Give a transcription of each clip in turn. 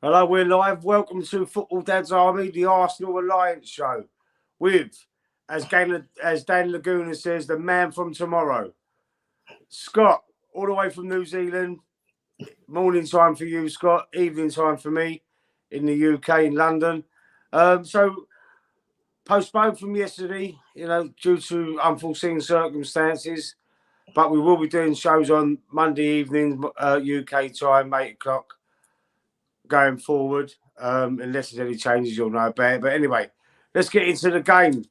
Hello, we're live. Welcome to Football Dad's Army, the Arsenal Alliance show, with, as Dan Laguna says, the man from tomorrow, Scott, all the way from New Zealand. Morning time for you, Scott. Evening time for me in the UK, in London. So postponed from yesterday, due to unforeseen circumstances. But we will be doing shows on Monday evening, UK time, 8 o'clock, going forward. Unless there's any changes, you'll know about it. But anyway, let's get into the game.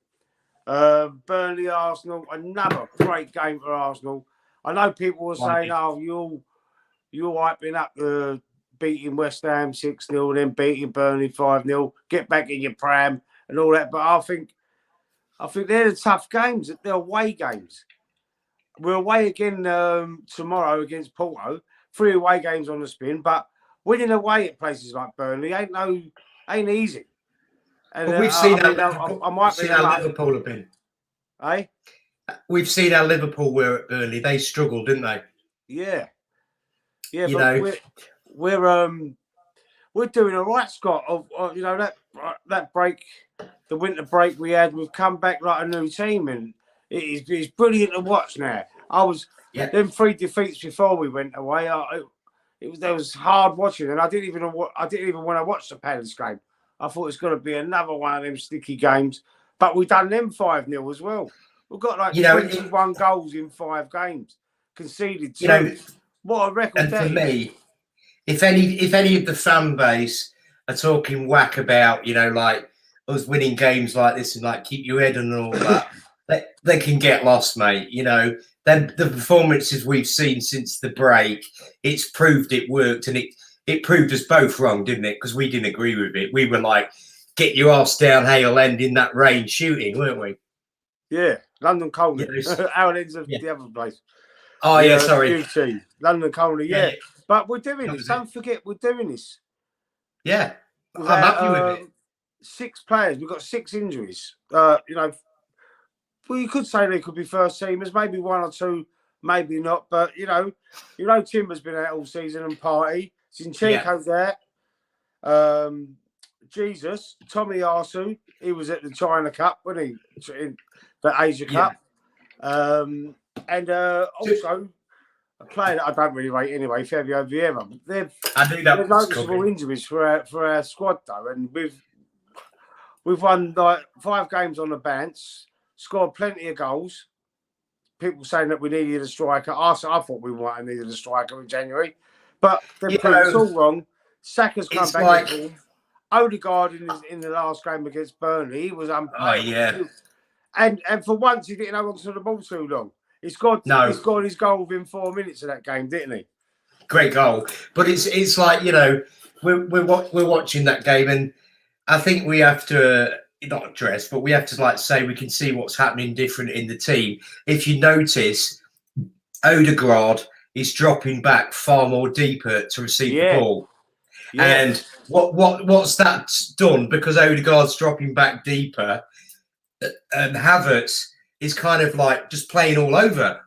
Burnley, Arsenal, another great game for Arsenal. I know people were saying, "Oh, you're hyping up the beating West Ham 6-0, then beating Burnley 5-0. Get back in your pram and all that." But I think they're the tough games. They're away games. We're away again tomorrow against Porto. 3 away games on the spin, but winning away at places like Burnley ain't easy. And but we've seen how Liverpool have been. Eh? We've seen how Liverpool were at Burnley. They struggled, didn't they? Yeah. We're doing all right, Scott. That break, the winter break we had, we've come back like a new team, and it's brilliant to watch now. Them 3 defeats before we went away. It was hard watching, and I didn't even want to watch the Palace game. I thought it's going to be another one of them sticky games, but we done them 5-0 as well. We've got 21 goals in 5 games, conceded 2. What a record! And for me, if any of the fan base are talking whack about like us winning games like this and like keep your head and all that, they can get lost, mate. Then the performances we've seen since the break, it's proved it worked, and it proved us both wrong, didn't it? Because we didn't agree with it. We were like, get your arse down, Hale End in that rain shooting, weren't we? Yeah, London Colney. Our ends of the other place. Oh, yeah, sorry. London Colney, yeah. But we're doing this. Don't forget, we're doing this. Yeah, I'm happy with it. 6 players. We've got 6 injuries. Well, you could say they could be first teamers, maybe 1 or 2, maybe not. But Timber's been out all season and party. Zinchenko's out. Jesus, Tommy Arsu, he was at the China Cup, wasn't he? In the Asia Cup. And also a player that I don't really rate anyway, Fabio Vieira. They're noticeable injuries for our squad though, and we've won like 5 games on the bounce. Scored plenty of goals. People saying that we needed a striker. I thought we might have needed a striker in January. But they've proved it's all wrong. Saka's come back. Odegaard in the last game against Burnley, he was unplayable. And for once, he didn't hold on to the ball too long. He scored his goal within 4 minutes of that game, didn't he? Great goal. But it's like, we're watching that game, and I think we have to... not address, but we have to say we can see what's happening different in the team. If you notice, Odegaard is dropping back far more deeper to receive the ball. Yeah. And what's that done? Because Odegaard's dropping back deeper, and Havertz is kind of like just playing all over.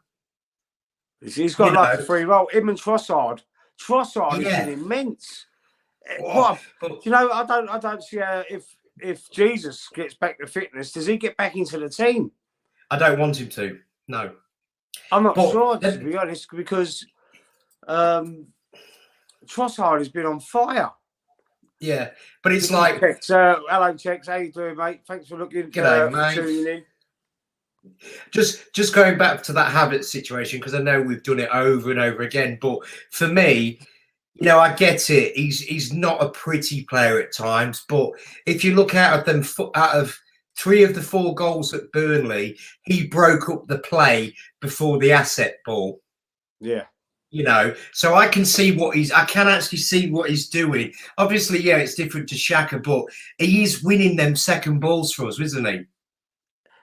He's got a free role. Him and Trossard has been immense. I don't see if Jesus gets back to fitness, does he get back into the team? I don't want him to. No. I'm not sure, to be honest, because Trossard has been on fire. Yeah, but it's like... hello, Chex. How you doing, mate? Thanks for looking. G'day, mate. Tuning in. Just going back to that Havertz situation, because I know we've done it over and over again, but for me... I get it. He's not a pretty player at times, but if you look out of 3 of the 4 goals at Burnley, he broke up the play before the asset ball. Yeah. So I can actually see what he's doing. Obviously, it's different to Xhaka, but he is winning them second balls for us, isn't he?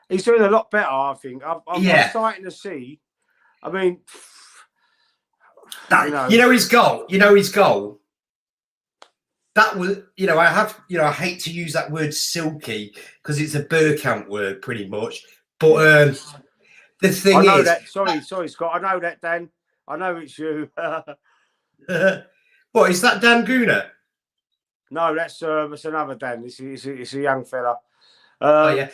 He's doing a lot better, I think. I'm starting to see. I mean. His goal. That was, I hate to use that word silky because it's a Bergkamp word pretty much. But the thing is... I know that. Sorry, Scott. I know that, Dan. I know it's you. What, is that Dan Guna? No, that's another Dan. It's a young fella. Oh yeah,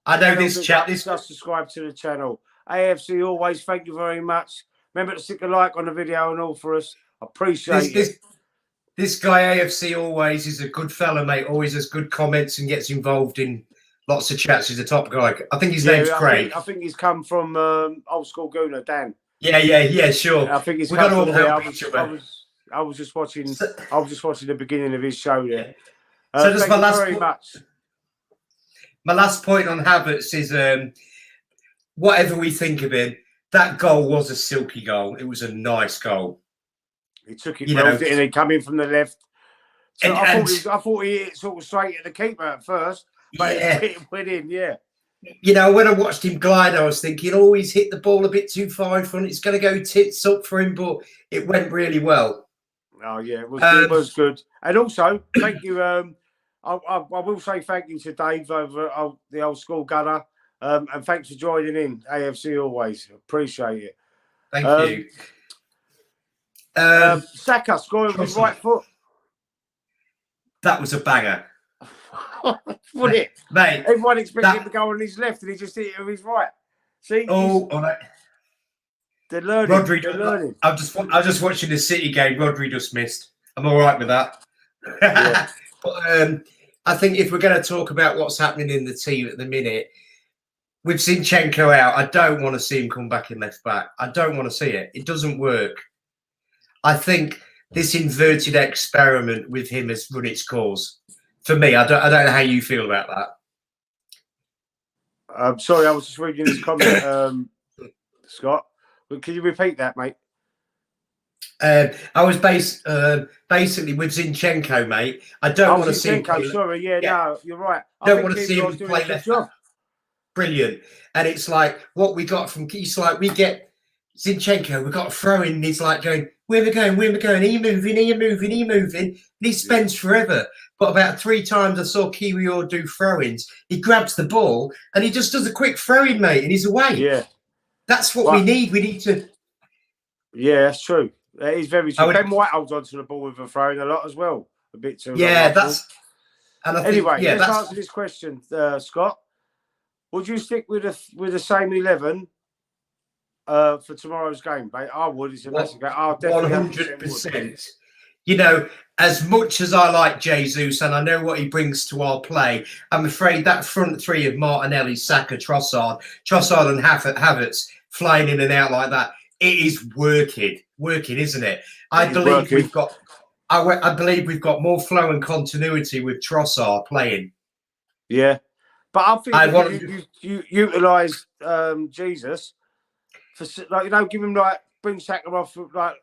I know Channel this big chat. up, just subscribe to the channel. AFC always, thank you very much. Remember to stick a like on the video and all for us. Appreciate it. This guy AFC always is a good fella, mate. Always has good comments and gets involved in lots of chats. He's a top guy. I think his name's Craig. I think he's come from old school Gooner, Dan. Yeah, sure. I think he's we got to all there. help each other. I was just watching. I was just watching the beginning of his show there. So that's thank you very much. My last point on Havertz is whatever we think of him, that goal was a silky goal. It was a nice goal. He took it well, and he come in from the left. So I thought he hit sort of straight at the keeper at first, but it went in, yeah. You know, when I watched him glide, I was thinking, oh, he's hit the ball a bit too far in front. It's going to go tits up for him, but it went really well. Oh, yeah, it was good. And also, thank you. I will say thank you to Dave over the old school gunner. And thanks for joining in, AFC always. Appreciate it. Thank you. Saka scoring with his right foot. That was a banger. Would it? Mate, everyone expected him to go on his left and he just hit it with his right. See? They're learning. Rodri, they're learning. I was just watching the City game. Rodri just missed. I'm all right with that. Yeah. But I think if we're going to talk about what's happening in the team at the minute, with Zinchenko out, I don't want to see him come back in left back. I don't want to see it. It doesn't work. I think this inverted experiment with him has run its course. For me, I don't know how you feel about that. I'm sorry, I was just reading this comment, Scott. Can you repeat that, mate? I was basically with Zinchenko, mate. I don't want to see him play. Sorry, no, you're right. I don't want to see him play left back. Brilliant. And it's like what we got from Keith, like we get Zinchenko, we got a throw in, and he's like going, where are we going? Are you moving? And he spends forever. But about 3 times I saw Kiwior do throw-ins. He grabs the ball and he just does a quick throw-in, mate, and he's away. Yeah. That's what we need. We need to... Yeah, that's true. That is very true. Ben White holds onto the ball with a throw-in a lot as well. A bit too. Yeah, that's... And I think, anyway, let's answer this question, Scott. Would you stick with the same 11 for tomorrow's game, mate? I would. It's a massive game. I'll definitely 100%. You know, as much as I like Jesus and I know what he brings to our play, I'm afraid that front three of Martinelli, Saka, Trossard and Havertz flying in and out like that, it is working, isn't it? I believe we've got more flow and continuity with Trossard playing. Yeah. But I think you utilise Jesus for give him bring Saka off brought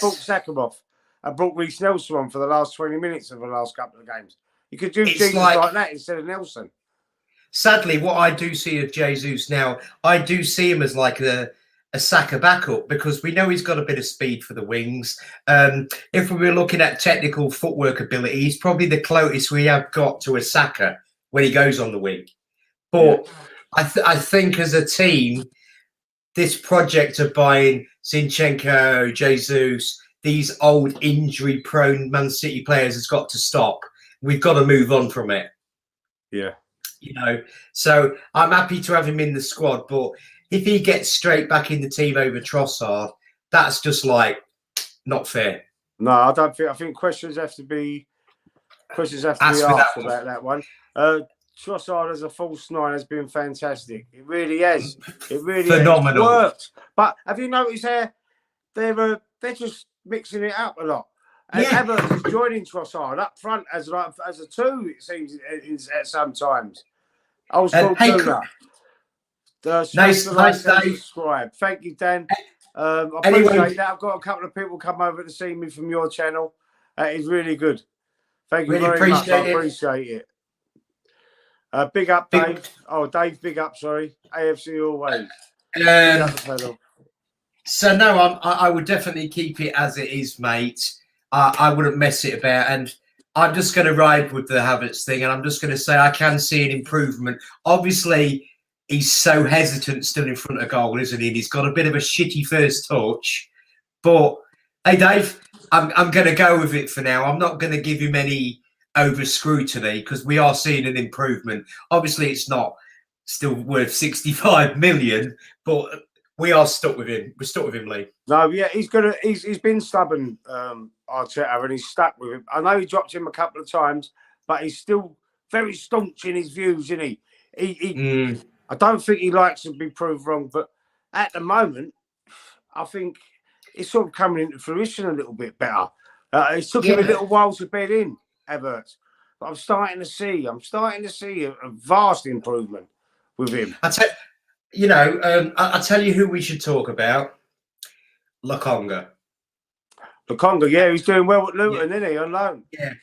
Saka off and brought Reece Nelson on for the last 20 minutes of the last couple of games. You could do Jesus like that instead of Nelson. Sadly, what I do see of Jesus now, I do see him as like a Saka backup because we know he's got a bit of speed for the wings. If we were looking at technical footwork ability, he's probably the closest we have got to a Saka when he goes on the wing. But I think as a team, this project of buying Zinchenko, Jesus, these old injury-prone Man City players has got to stop. We've got to move on from it. Yeah. You know, so I'm happy to have him in the squad, but if he gets straight back in the team over Trossard, that's just like not fair. No, I don't think. I think questions have to be asked about that one. Trossard as a false 9 has been fantastic. It really has. It really phenomenal. Has worked. But have you noticed they're just mixing it up a lot. And Havertz is joining Trossard up front as a 2. It seems at sometimes. Old school tuner. Nice, Dave. Subscribe. Thank you, Dan. I appreciate that. I've got a couple of people come over to see me from your channel. That is really good. Thank you very much. I appreciate it. Big up, Dave. Dave, big up, sorry. AFC always. So, no, I would definitely keep it as it is, mate. I wouldn't mess it about. And I'm just going to ride with the Havertz thing. And I'm just going to say I can see an improvement. Obviously, he's so hesitant still in front of goal, isn't he? And he's got a bit of a shitty first touch. But, hey, Dave, I'm going to go with it for now. I'm not going to give him any over scrutiny because we are seeing an improvement. Obviously, it's not still worth 65 million, but we are stuck with him. We're stuck with him, Lee. No, yeah, he's been stubborn, Arteta, and he's stuck with him. I know he dropped him a couple of times, but he's still very staunch in his views, isn't he? I don't think he likes to be proved wrong, but at the moment, I think it's sort of coming into fruition a little bit better. It took him a little while to bed in, Everett, but I'm starting to see a vast improvement with him. I tell you who we should talk about. Lokonga. Lokonga, yeah, he's doing well at Luton, isn't he, on loan? Yeah,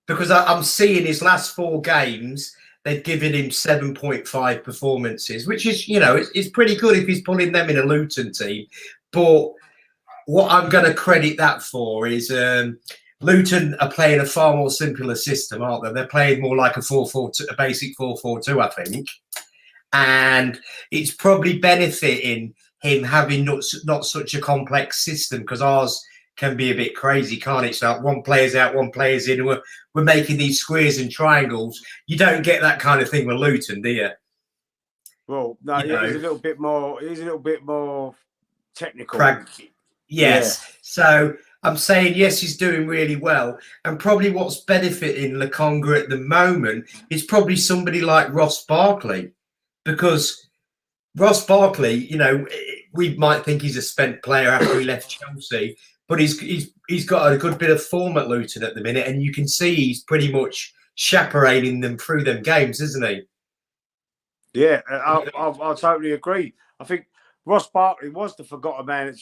because I'm seeing his last 4 games, they've given him 7.5 performances, which is, it's pretty good if he's pulling them in a Luton team. But what I'm going to credit that for is Luton are playing a far more simpler system, aren't they? They're playing more like a 4-4-2, a basic 4-4-2, I think. And it's probably benefiting him having not such a complex system, because ours can be a bit crazy, can't it? So one player's out, one player's in. We're making these squares and triangles. You don't get that kind of thing with Luton, do you? Well, no, he's a little bit more. He's a little bit more technical. Yes. Yeah. So I'm saying yes, he's doing really well, and probably what's benefiting Lokonga at the moment is probably somebody like Ross Barkley, because Ross Barkley, we might think he's a spent player after he left Chelsea, but he's got a good bit of form at Luton at the minute, and you can see he's pretty much chaperoning them through them games, isn't he? Yeah, I totally agree. I think Ross Barkley was the forgotten man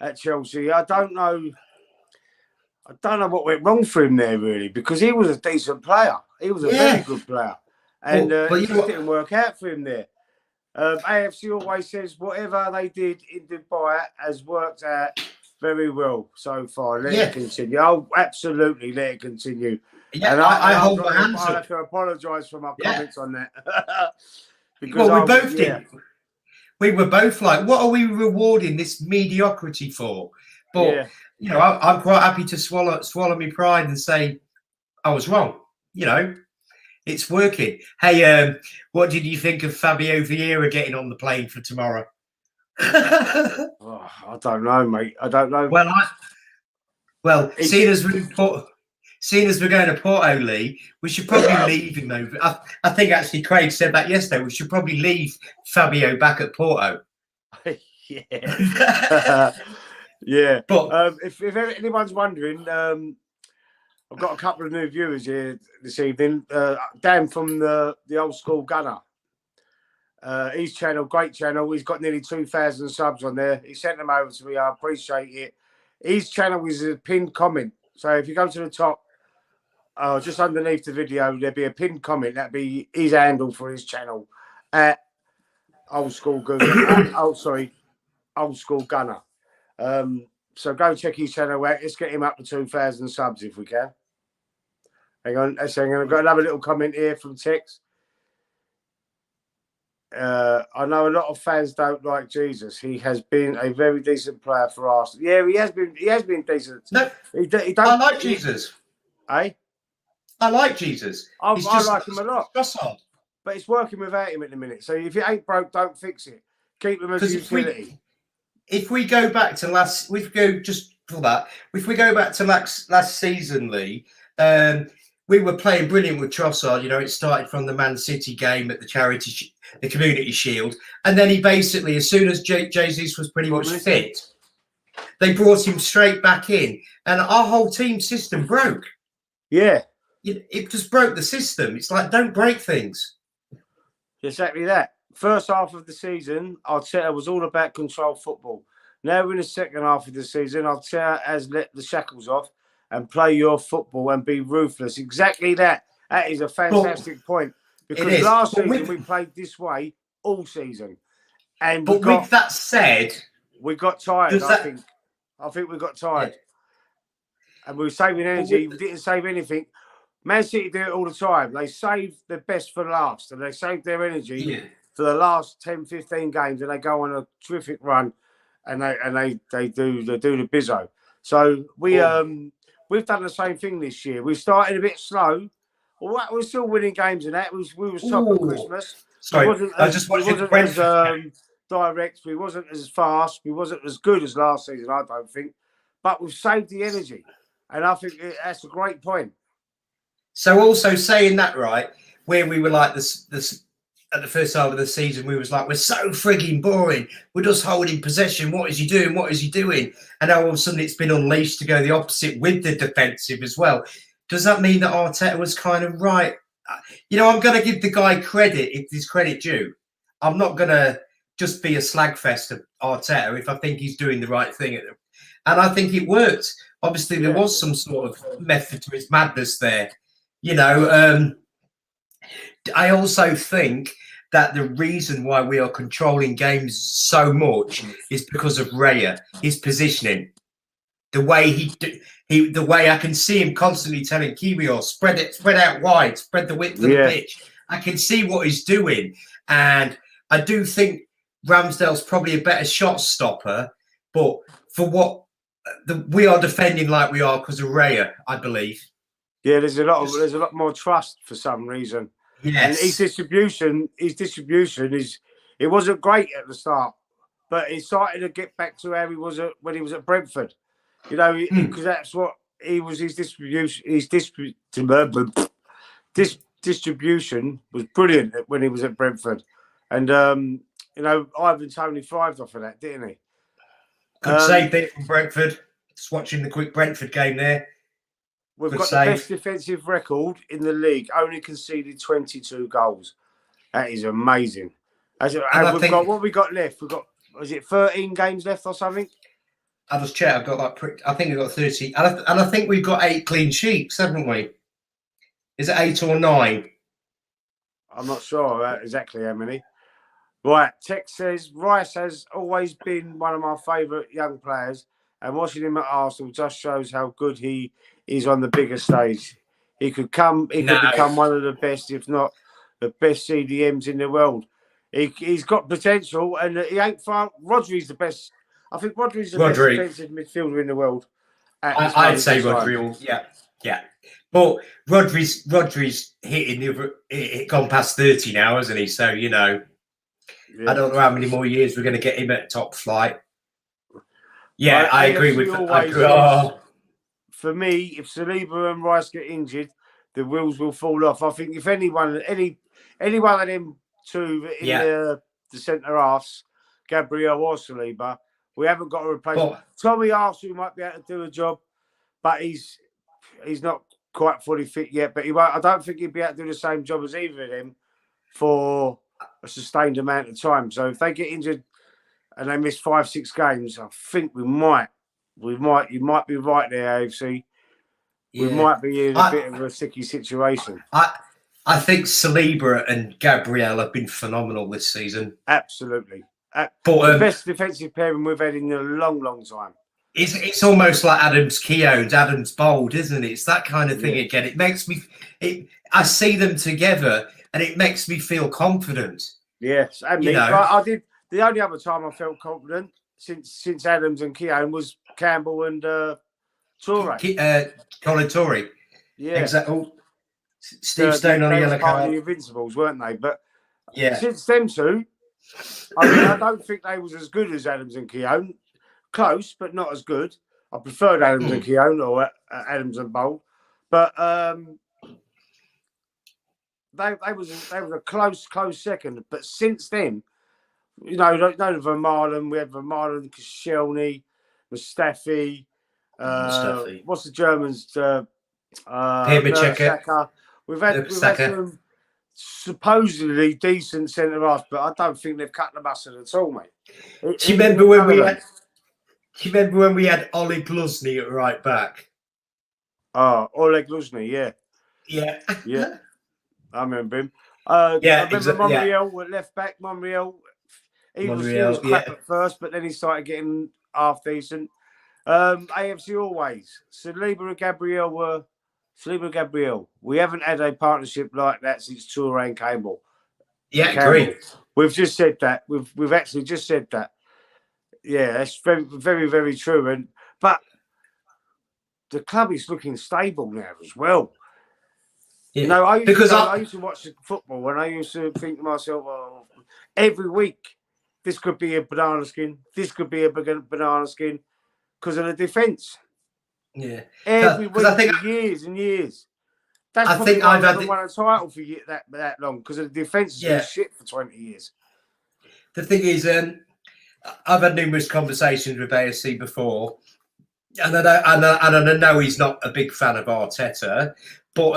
at Chelsea. I don't know what went wrong for him there, really, because he was a decent player. He was a very good player, and but it just didn't work out for him there. AFC always says whatever they did in Dubai has worked out very well so far. Let it continue. Oh, absolutely, let it continue. Yeah, and I hold my hands up. I have to apologise for my comments on that. Because we both did. We were both like, what are we rewarding this mediocrity for? But, I'm quite happy to swallow my pride and say I was wrong. It's working. Hey, what did you think of Fabio Vieira getting on the plane for tomorrow? I don't know, mate. I don't know. Seeing as we're going to Porto, Lee, we should probably leave him though. I think actually Craig said that yesterday. We should probably leave Fabio back at Porto. Yeah. But if anyone's wondering, I've got a couple of new viewers here this evening. Dan from the old school Gunner. His channel, great channel. He's got nearly 2,000 subs on there. He sent them over to me. I appreciate it. His channel is a pinned comment. So if you go to the top, just underneath the video, there'll be a pinned comment. That'll be his handle for his channel at Old School Gunner. Old School Gunner. So go check his channel out. Let's get him up to 2,000 subs if we can. Hang on. I've got another little comment here from Tex. I know a lot of fans don't like Jesus. He has been a very decent player for Arsenal. Yeah, he has been. He has been decent. No, I like Jesus. Eh? I like Jesus. I like him a lot. That's odd. But it's working without him at the minute. So if it ain't broke, don't fix it. Keep him as a utility. If we go back to last season, Lee, we were playing brilliant with Trossard. It started from the Man City game at the Community Shield, and then he basically, as soon as Jesus was pretty much fit, they brought him straight back in, and our whole team system broke. Yeah, it just broke the system. It's like, don't break things. Exactly that. First half of the season, Arteta was all about control football. Now we're in the second half of the season, Arteta has let the shackles off and play your football and be ruthless. Exactly that. That is a fantastic point. Because last season we played this way all season. With that said, we got tired, I think. I think we got tired. Yeah. And we were saving energy. We didn't save anything. Man City do it all the time. They save the best for last, and they save their energy for the last 10, 15 games, and they go on a terrific run, and they do the bizzo. So we've done the same thing this year. We started a bit slow. We're still winning games and that. We was top at Christmas. Sorry, I We just watched the wasn't Brentford as game. direct. We wasn't as fast. We wasn't as good as last season, I don't think. But we've saved the energy. And I think that's a great point. So also saying that, right, where we were like this at the first half of the season, we was like, we're so frigging boring. We're just holding possession. What is he doing? What is he doing? And now all of a sudden it's been unleashed to go the opposite with the defensive as well. Does that mean that Arteta was kind of right? You know, I'm going to give the guy credit if there's credit due. I'm not going to just be a slagfest of Arteta if I think he's doing the right thing. And I think it worked. Obviously, there was some sort of method to his madness there. You know, I also think that the reason why we are controlling games so much is because of Raya, his positioning, the way the way I can see him constantly telling Kiwior, spread out wide, spread the width of the pitch. I can see what he's doing, and I do think Ramsdale's probably a better shot stopper, but for what we are defending like we are because of Raya, I believe. Yeah, there's a lot more trust for some reason. Yes. And his distribution is it wasn't great at the start, but he started to get back to how he was when he was at Brentford. You know, because that's what he was. His distribution was brilliant when he was at Brentford, and you know, Ivan Toney thrived off of that, didn't he? Good save there from Brentford. Just watching the quick Brentford game there. We've got the best defensive record in the league. Only conceded 22 goals. That is amazing. What we got left? We've got, is it 13 games left or something? I'll just check. I've got like, I think we've got 30. And I think we've got 8 clean sheets, haven't we? Is it 8 or 9? I'm not sure exactly how many. Right. Tex says, Rice has always been one of my favourite young players, and watching him at Arsenal just shows how good he is on the bigger stage. He could become one of the best, if not the best CDMs in the world. He's got potential, and he ain't far. Rodri's the best. I think Rodri's the best defensive midfielder in the world. I'd say Rodri. Yeah. But Rodri's hitting gone past 30 now, hasn't he? So you know, I don't know how many more years we're going to get him at top flight. Yeah, I agree with that. For me, if Saliba and Rice get injured, the wheels will fall off. I think if any one of them two in the centre halves, Gabriel or Saliba, we haven't got a replacement. Tommy Arsenal might be able to do a job, but he's not quite fully fit yet. But I don't think he'd be able to do the same job as either of them for a sustained amount of time. So if they get injured and they miss 5-6 games, I think you might be right there, AFC. We might be in a bit of a sticky situation. I think Saliba and Gabriel have been phenomenal this season. Absolutely. The best defensive pairing we've had in a long, long time. It's almost like Adams Keown, Adams Bold, isn't it? It's that kind of thing again. It makes me I see them together and it makes me feel confident. Yes. And I did the only other time I felt confident since Adams and Keown was Campbell and Toure. Colin Toure. Yeah. Exactly. Steve Stone on a yellow card. The Invincibles, weren't they? But since them two, I don't think they was as good as Adams and Keown. Close, but not as good. I preferred Adams and Keown or Adams and Bold. But they was a close second. But since then, you know Vermaelen, we had Vermaelen, Koscielny, Mustafi. What's the Germans? Mertesacker. We've had some supposedly decent centre halves, but I don't think they've cut the mustard at all, mate. Do you remember when we had Oleg Luzny at right back? Oh, Oleg Luzny, yeah. I remember him. I remember Monreal at left back. Monreal, he was crap at first, but then he started getting half decent. AFC always. Saliba and Gabriel. We haven't had a partnership like that since Toure and Campbell. Yeah, agree. We've just said that. We've actually just said that. Yeah, that's very, very, very true. But the club is looking stable now as well. Yeah. You know, I Because used to watch football and I used to think to myself, oh, every week, this could be a banana skin, this could be a banana skin because of the defence. yeah, Every because week I think for years and years. That's I probably think why I've we had haven't won a title for that long because the defence has been yeah. shit for 20 years. The thing is, I've had numerous conversations with ASC before, and I know he's not a big fan of Arteta, but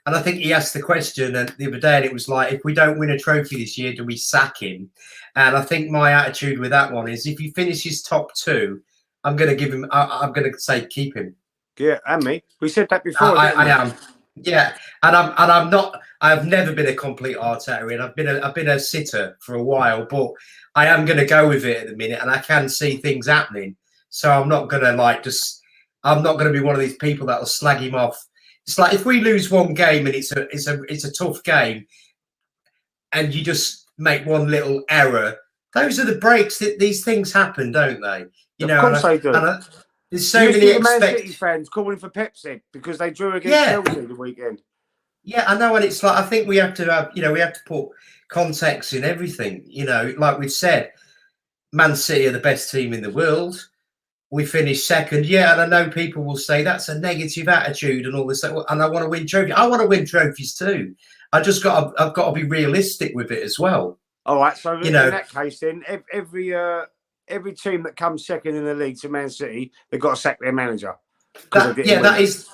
and I think he asked the question the other day, and it was like, if we don't win a trophy this year, do we sack him? And I think my attitude with that one is, if he finishes top 2, I'm going to give him. I'm going to say keep him. Yeah, and me. We said that before. I am. Yeah, and I'm not. I've never been a complete Arteta, and I've been a sitter for a while, but I am going to go with it at the minute, and I can see things happening. So I'm not going to I'm not going to be one of these people that will slag him off. It's like if we lose one game and it's a tough game, and you just make one little error. Those are the breaks that these things happen, don't they? You know, of course they do. There's so you many see the Man City fans calling for Pepsi because they drew against Chelsea the weekend. Yeah, I know, and it's like I think we have to have, we have to put context in everything. You know, like we've said, Man City are the best team in the world. We finished second, yeah, and I know people will say that's a negative attitude and all this, and I want to win trophies. I want to win trophies too. I've got to be realistic with it as well. All right, so in that case, then every team that comes second in the league to Man City, they've got to sack their manager. That is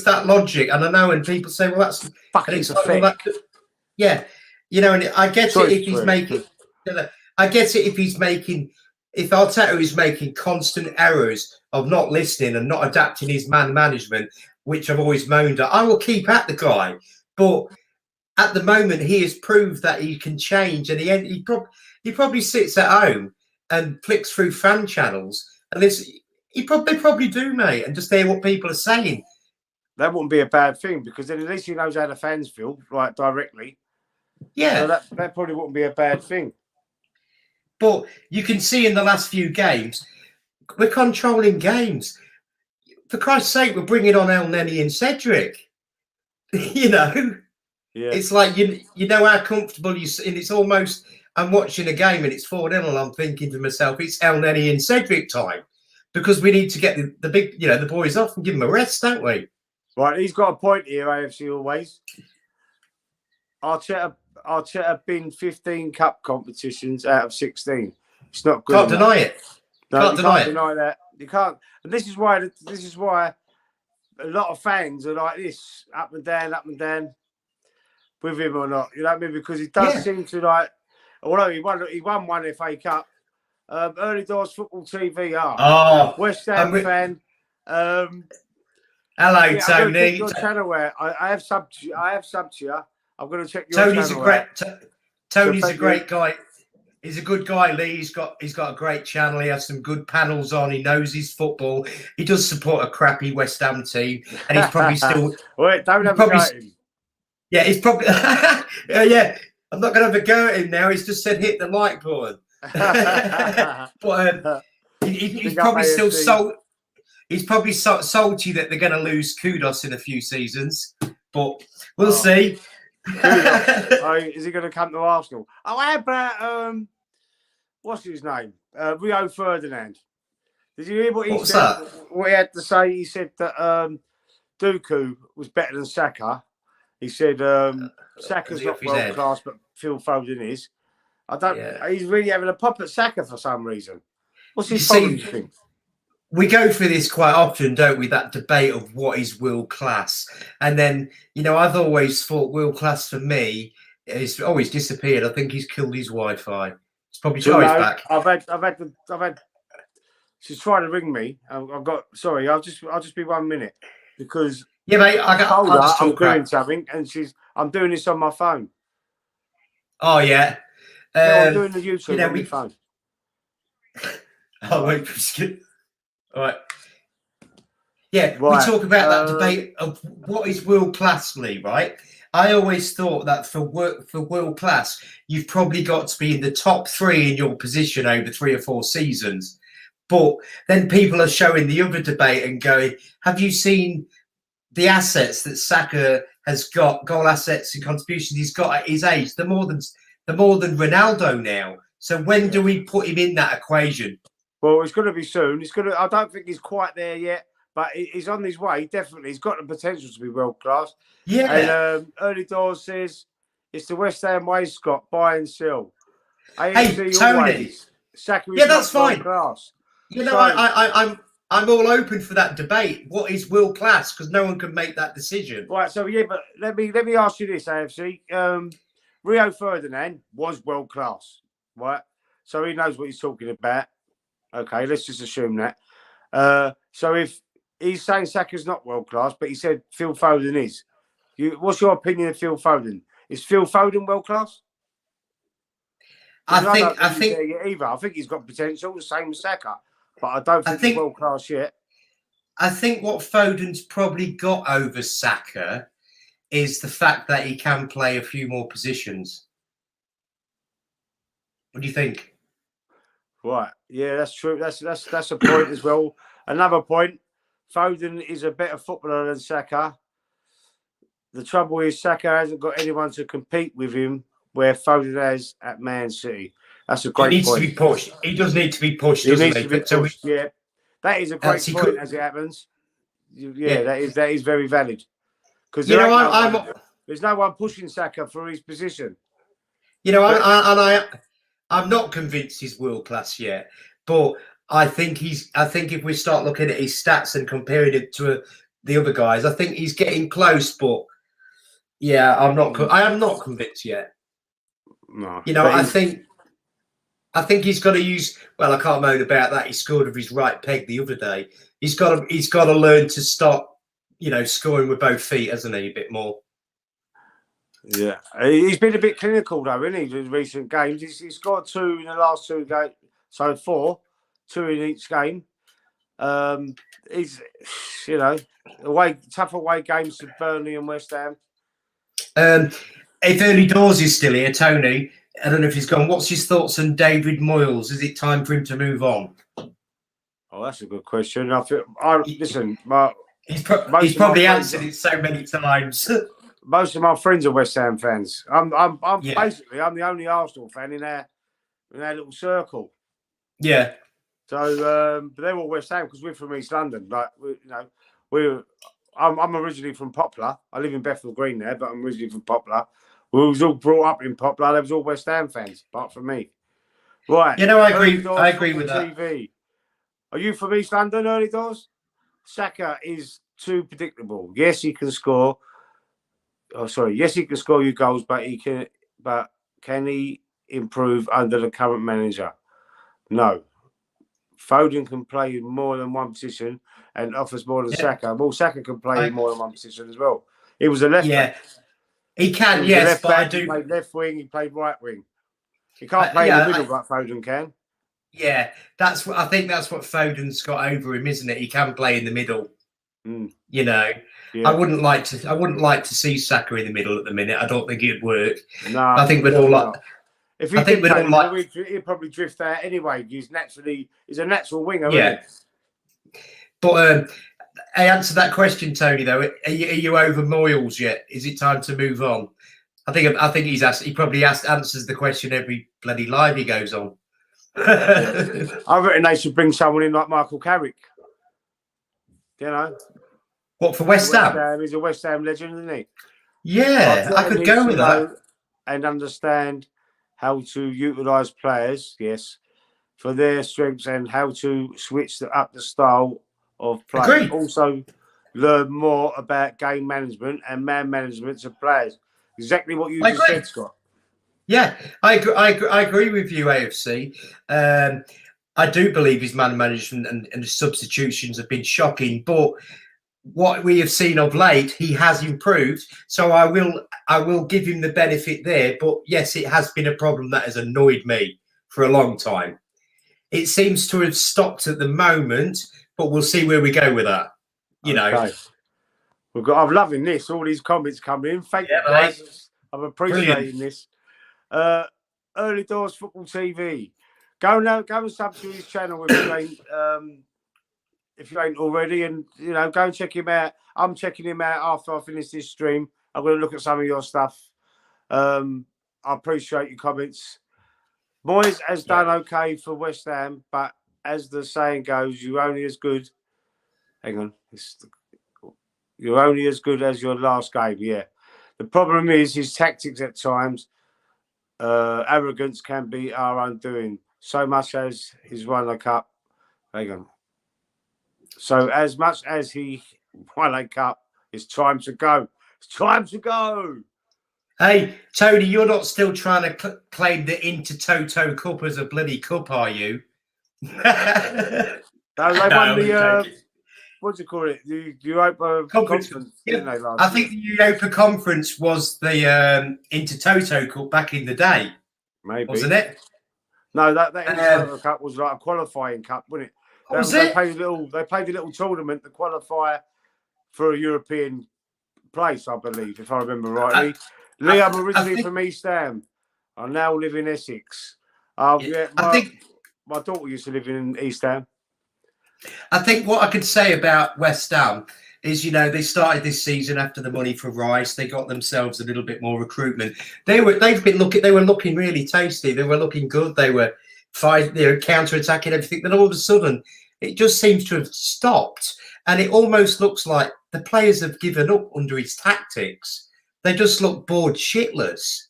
that logic, and I know. And people say, "Well, that's fucking pathetic." Yeah, and I get it if he's making. I get it if he's making. If Arteta is making constant errors of not listening and not adapting his man management, which I've always moaned at, I will keep at the guy. But at the moment, he has proved that he can change, and he probably sits at home and flicks through fan channels, and they probably do, mate, and just hear what people are saying. That wouldn't be a bad thing because then at least he knows how the fans feel, like directly. Yeah, so that probably wouldn't be a bad thing. But you can see in the last few games, we're controlling games. For Christ's sake, we're bringing on El Neni and Cedric. It's like you know how comfortable and it's almost. I'm watching a game and it's 4-0 and I'm thinking to myself, it's El Neni and Cedric time. Because we need to get the big, the boys off and give them a rest, don't we? Right, he's got a point here, AFC always. Arteta been 15 cup competitions out of 16. It's not good. Can't deny it. No, can't deny that. You can't. And this is why a lot of fans are like this, up and down, with him or not. You know what I mean? Because he does seem to although he won one FA Cup. Early doors football TV. West Ham fan. Hello, Tony. Your channel where I have subbed you. I'm going to check your channel. Tony's a great guy. He's a good guy, Lee. He's got a great channel. He has some good panels on. He knows his football. He does support a crappy West Ham team, and he's probably still. Wait, don't have a go at him. Yeah, he's probably. Yeah, I'm not going to have a go at him now. He's just said hit the like button. But he's probably still sold. He's probably salty that they're going to lose Kudos in a few seasons, but we'll see. Is he going to come to Arsenal? How about what's his name? Rio Ferdinand. Did you hear what he said? What he had to say? He said that Dooku was better than Saka. He said Saka's not world class, but Phil Foden is. He's really having a pop at Saka for some reason. What's his problem, you think? We go through this quite often, don't we? That debate of what is world class, and then I've always thought world class for me is always disappeared. I think he's killed his Wi-Fi. It's probably back. I've had. She's trying to ring me. I've got. Sorry, I'll just be 1 minute because mate. I'm doing something, and I'm doing this on my phone. Oh yeah. I'm doing the YouTube on my phone. Oh wait, all right. Yeah, we talk about that debate of what is world class, Lee, right? I always thought that for world class, you've probably got to be in the top 3 in your position over 3 or 4 seasons. But then people are showing the other debate and going, have you seen the assets that Saka has got, goal assets and contributions he's got at his age? They're more than Ronaldo now. So when do we put him in that equation? Well, it's going to be soon. I don't think he's quite there yet, but he's on his way. Definitely, he's got the potential to be world class. Yeah. And Early Doors says it's the West Ham way, Scott. Buy and sell. Hey, Tony. Saka is that's fine. Class. You know, I'm all open for that debate. What is world class? Because no one can make that decision. Right. So yeah, but let me ask you this, AFC. Rio Ferdinand was world class, right? So he knows what he's talking about. Okay, let's just assume that. So if he's saying Saka's not world class, but he said Phil Foden is, what's your opinion of Phil Foden? Is Phil Foden world class? I think either. I think he's got potential, the same as Saka, but I don't think he's world class yet. I think what Foden's probably got over Saka is the fact that he can play a few more positions. What do you think? Right. Yeah, that's true. That's a point as well. Another point, Foden is a better footballer than Saka. The trouble is Saka hasn't got anyone to compete with him where Foden has at Man City. That's a great point. He needs to be pushed. He does need to be pushed, he needs to be pushed, yeah. That is a great point as it happens. Yeah, that is very valid. Because there's no one pushing Saka for his position. You know, I'm not convinced he's world class yet, but I think if we start looking at his stats and comparing it to the other guys, I think he's getting close. But yeah, I am not convinced yet. No, you know, I think he's got to use. Well, I can't moan about that. He scored with his right peg the other day. He's got to learn to stop, you know, scoring with both feet, hasn't he? A bit more. Yeah, he's been a bit clinical though, isn't he? In recent games, he's scored 2 in the last 2 games, so 4, 2 in each game. He's, you know, tough away games to Burnley and West Ham. If Early Doors is still here, Tony, I don't know if he's gone. What's his thoughts on David Moyes? Is it time for him to move on? Oh, that's a good question. Listen, he's probably answered it so many times. Most of my friends are West Ham fans. I'm basically the only Arsenal fan in our little circle. Yeah. So, but they're all West Ham because we're from East London. Like, I'm originally from Poplar. I live in Bethnal Green there, but I'm originally from Poplar. We was all brought up in Poplar. They was all West Ham fans, apart from me. Right. You know, I agree with that. TV. Are you from East London, Early Doors? Saka is too predictable. Yes, he can score. Yes, he can score you goals, but can he improve under the current manager? No. Foden can play in more than one position and offers more than Saka. Well, Saka can play in more than one position as well. He was a left back. He can, yes, but I do. He played left wing, he played right wing. He can't play in the middle like Foden can. Yeah, I think that's what Foden's got over him, isn't it? He can play in the middle. You know. Yeah. I wouldn't like to see Saka in the middle at the minute. I don't think it'd work. No, I think we'd all like. If he did play, he'd probably drift out anyway. He's a natural winger. Yeah. But I answered that question, Tony. Though, are you over Moyles yet? Is it time to move on? I think he's asked. He probably answers the question every bloody live he goes on. I reckon they should bring someone in like Michael Carrick. You know. What, for West Ham? He's a West Ham legend, isn't he? Yeah, I could go with that. And understand how to utilise players, yes, for their strengths and how to switch up the style of play. Agreed. Also, learn more about game management and man management of players. Exactly what you just said, Scott. Yeah, I agree with you, AFC. I do believe his man management and his substitutions have been shocking, but what we have seen of late, he has improved. So I will give him the benefit there. But yes, it has been a problem that has annoyed me for a long time. It seems to have stopped at the moment, but we'll see where we go with that. You know. I'm loving this. All these comments coming in. Thank you, guys. I'm appreciating this. Early Doors Football TV. Go and sub to his channel if you ain't already, and go and check him out. I'm checking him out after I finish this stream. I'm going to look at some of your stuff. I appreciate your comments. Moyes has done okay for West Ham, but as the saying goes, you're only as good. Hang on, you're only as good as your last game. Yeah. The problem is his tactics at times. Arrogance can be our undoing. So much as he's won a cup. Hang on. So as much as he won a cup, it's time to go. It's time to go. Hey, Tony, you're not still trying to claim the Intertoto Cup as a bloody cup, are you? No, they won the, what do you call it? The Europa Conference, didn't they, last I think the Europa Conference was the Intertoto Cup back in the day. Maybe. Wasn't it? No, that Intertoto Cup was like a qualifying cup, wasn't it? They played a little tournament to qualify for a European place, I believe, if I remember rightly. Lee, I'm originally from East Ham. I now live in Essex. My daughter used to live in East Ham. I think what I could say about West Ham is, they started this season after the money for Rice. They got themselves a little bit more recruitment. They were looking really tasty. They were looking good. They were counter-attacking everything. Then all of a sudden, it just seems to have stopped. And it almost looks like the players have given up under his tactics. They just look bored shitless.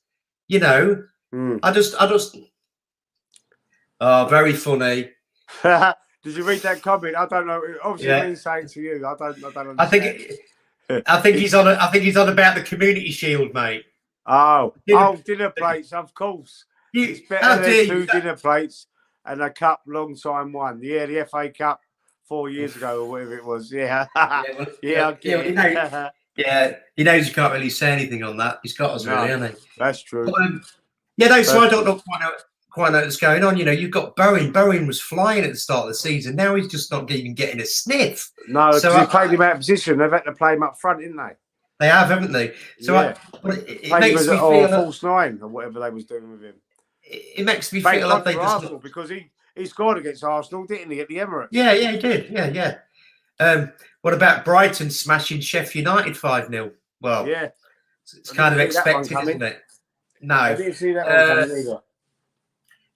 I just very funny. Did you read that comment? I don't know. Obviously, it means saying to you. I don't understand. I think he's on about the Community Shield, mate. Dinner plates, of course. It's better than 2 dinner plates and a cup long time one. Yeah, the FA Cup 4 years ago or whatever it was. Yeah. Yeah, he knows you can't really say anything on that. He's got us really, hasn't he? That's true. But, so I don't know quite know what's going on. You've got Bowen. Bowen was flying at the start of the season. Now he's just not even getting a sniff. No, because he played him out of position. They've had to play him up front, didn't they? They have, haven't they? So yeah. It makes me feel false nine or whatever they was doing with him. It makes me feel like they just Arsenal because he scored against Arsenal, didn't he, at the Emirates? Yeah, he did. Yeah. What about Brighton smashing Sheffield United 5-0? Well, yeah, it's kind of expected, isn't it? No, I didn't see that one coming either.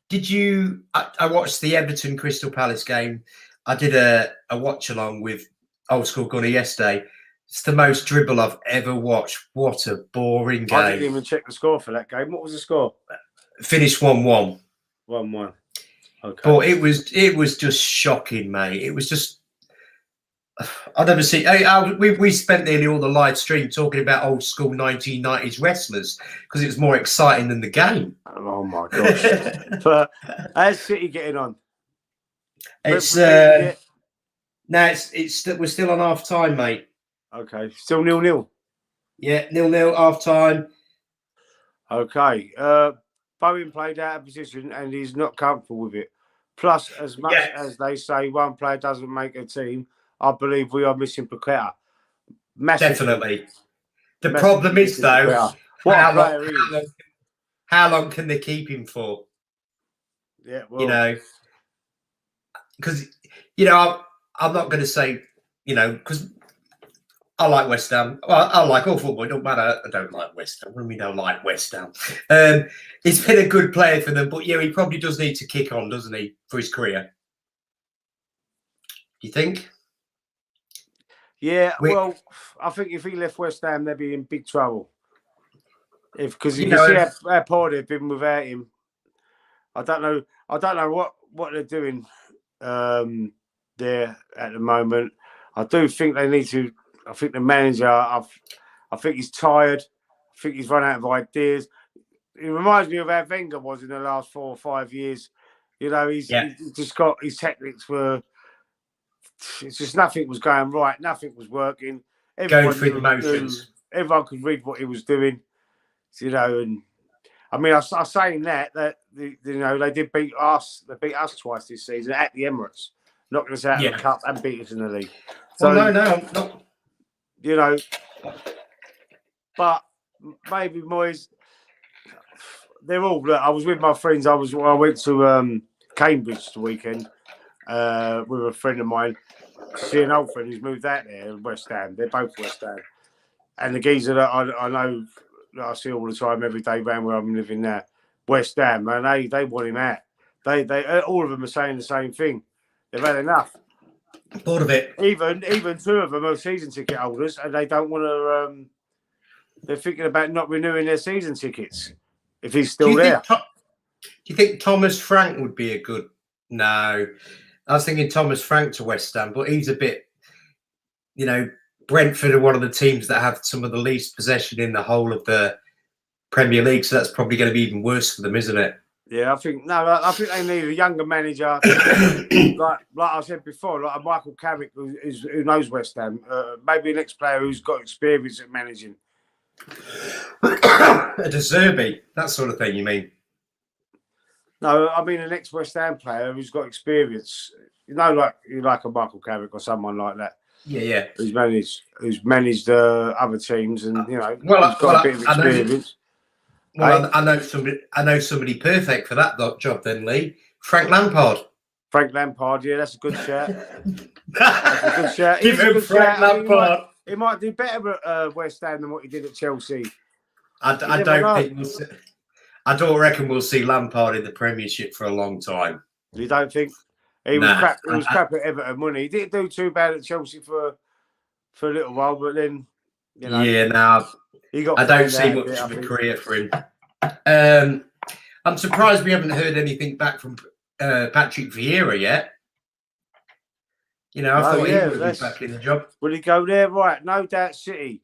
Did you? I watched the Everton Crystal Palace game. I did a watch along with Old School Gunner yesterday. It's the most dribble I've ever watched. What a boring game! I didn't even check the score for that game. What was the score? Finished 1-1. 1-1. Okay. But it was just shocking, mate. It was just. I've never seen. We spent nearly all the live stream talking about old school 1990s wrestlers because it was more exciting than the game. Oh my gosh! But how's City getting on? It's we're still on half time, mate. Okay, still 0-0. Yeah, 0-0 half time. Okay. Bowen played out of position and he's not comfortable with it. Plus, as much as they say one player doesn't make a team, I believe we are missing Paqueta. Definitely. The problem is, though, how long can they keep him for? Yeah, well, because I'm not going to say, because I like West Ham. Well, I like all football. It don't matter. I don't like West Ham. What do we don't like West Ham? He's been a good player for them, but he probably does need to kick on, doesn't he, for his career? You think? Yeah, well, I think if he left West Ham, they'd be in big trouble. Because you can see how poor they've been without him. I don't know what they're doing there at the moment. I do think they need to. I think the manager. I think he's tired. I think he's run out of ideas. It reminds me of how Wenger was in the last 4 or 5 years. He's just got his techniques were. It's just nothing was going right. Nothing was working. Going through the motions. Everyone could read what he was doing. And I mean, I'm saying that they did beat us. They beat us twice this season at the Emirates, knocking us out of the cup and beat us in the league. So well, no. But maybe Moyes. They're all. Look, I was with my friends. I went to Cambridge the weekend with a friend of mine. See an old friend who's moved out there, West Ham. They're both West Ham. And the geezer that I know, that I see all the time, every day around where I'm living now, West Ham, man, they want him out. They all of them are saying the same thing. They've had enough. Bored of it. Even two of them are season ticket holders, and they don't want to. They're thinking about not renewing their season tickets if he's still there. Do you think Thomas Frank would be a good? No, I was thinking Thomas Frank to West Ham, but he's a bit, Brentford are one of the teams that have some of the least possession in the whole of the Premier League, so that's probably going to be even worse for them, isn't it? Yeah, I think they need a younger manager, like I said before, like a Michael Carrick who knows West Ham, maybe an ex-player who's got experience at managing. A De Zerbi, that sort of thing, you mean? No, I mean an ex-West Ham player who's got experience. Like a Michael Carrick or someone like that. Yeah. Who's managed other teams and who's got a bit of experience. I know somebody perfect for that job then, Lee. Frank Lampard. Frank Lampard, yeah, that's a good shout. That's a good shout. Give him Frank Lampard. He might do better at West Ham than what he did at Chelsea. I don't reckon we'll see Lampard in the Premiership for a long time. You don't think? He was crap. He was crap at Everton, wasn't he? He didn't do too bad at Chelsea for a little while, but then he got. I don't see much of a career for him. I'm surprised we haven't heard anything back from Patrick Vieira yet. I thought he would be back in the job. Will he go there? Right, no doubt City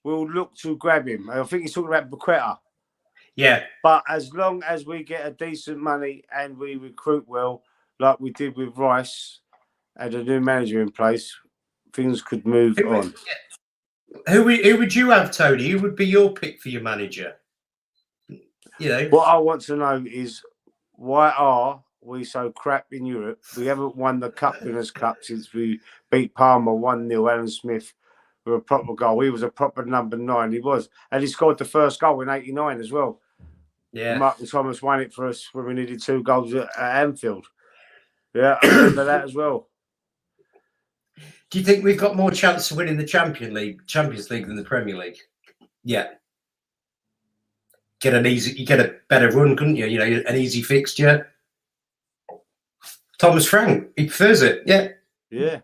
will look to grab him. I think he's talking about Paqueta. Yeah. But as long as we get a decent money and we recruit well, like we did with Rice and a new manager in place, things could move on. Who would you have, Tony? Who would be your pick for your manager? What I want to know is, why are we so crap in Europe? We haven't won the Cup Winners' Cup since we beat Parma 1-0. Alan Smith with a proper goal. He was a proper number 9. He was. And he scored the first goal in 89 as well. Yeah. Martin Thomas won it for us when we needed 2 goals at Anfield. Yeah, I remember that as well. Do you think we've got more chance of winning the Champions League than the Premier League? Yeah. You get a better run, couldn't you? An easy fixture. Thomas Frank, he prefers it. Yeah. Yeah.